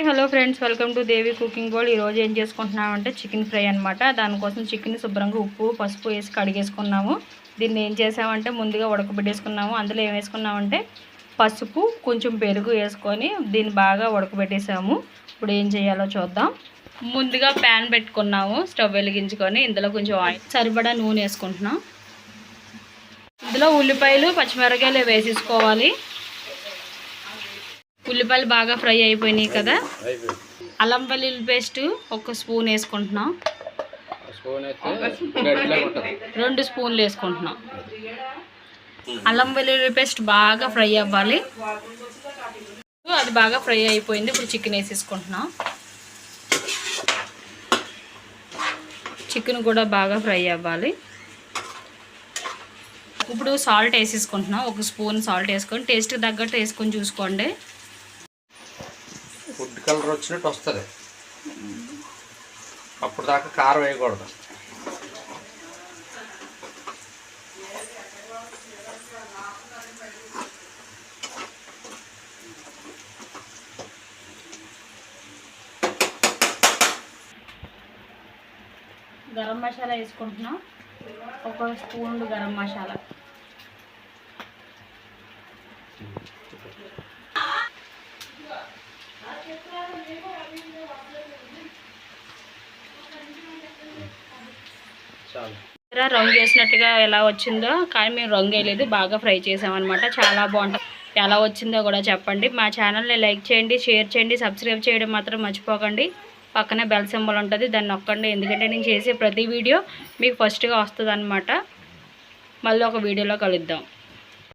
Hello friends, welcome to Devi cooking world. ఈరోజు ఏం చేసుకుంటున్నామంటే chicken fry అనమాట. దానికోసం చికెన్ శుభ్రంగా ఉప్పు పసుపు వేసి కడిగేసుకున్నాము. దీన్ని ఏం చేసామంటే ముందుగా ఉడకబెట్టేసుకున్నాము. అందులో ఏం వేసుకున్నామంటే పసుపు, కొంచెం పెరుగు వేసుకొని దీన్ని బాగా ఉడకబెట్టేసాము. ఇప్పుడు ఏం చేయాలో చూద్దాం. ముందుగా ప్యాన్ పెట్టుకున్నాము, స్టవ్ వెలిగించుకొని ఇందులో కొంచెం ఆయిల్ సరిపడా నూనె వేసుకుంటున్నాం. ఇందులో ఉల్లిపాయలు పచ్చిమిరపకాయలు వేసేసుకోవాలి. ఉల్లిపాయలు బాగా ఫ్రై అయిపోయినాయి కదా. అల్లం వెల్లుల్లి పేస్ట్ ఒక స్పూన్ వేసుకుంటున్నాం. 2 స్పూన్లు వేసుకుంటున్నాం. అల్లం వెల్లుల్లి పేస్ట్ బాగా ఫ్రై అవ్వాలి. అది బాగా ఫ్రై అయిపోయింది. ఇప్పుడు చికెన్ వేసేసుకుంటున్నాం. చికెన్ కూడా బాగా ఫ్రై అవ్వాలి. ఇప్పుడు సాల్ట్ వేసేసుకుంటున్నాం. 1 స్పూన్ సాల్ట్ వేసుకొని టేస్ట్కి తగ్గట్టు వేసుకొని చూసుకోండి. ఫుడ్ కలర్ వచ్చినట్టు వస్తుంది. అప్పుడు దాకా కారం వేయకూడదు. గరం మసాలా వేసుకుంటున్నాం. 1 స్పూన్ గరం మసాలా. రంగు వేసినట్టుగా ఎలా వచ్చిందో, కానీ మేము రంగు వేయలేదు, బాగా ఫ్రై చేసామన్నమాట. చాలా బాగుంటుంది. ఎలా వచ్చిందో కూడా చెప్పండి. మా ఛానల్ని లైక్ చేయండి, షేర్ చేయండి, సబ్స్క్రైబ్ చేయడం మాత్రం మర్చిపోకండి. పక్కనే బెల్ సింబల్ ఉంటుంది, దాన్ని నొక్కండి. ఎందుకంటే నేను చేసే ప్రతి వీడియో మీకు ఫస్ట్గా వస్తుంది అన్నమాట. మళ్ళీ ఒక వీడియోలో కలుద్దాం.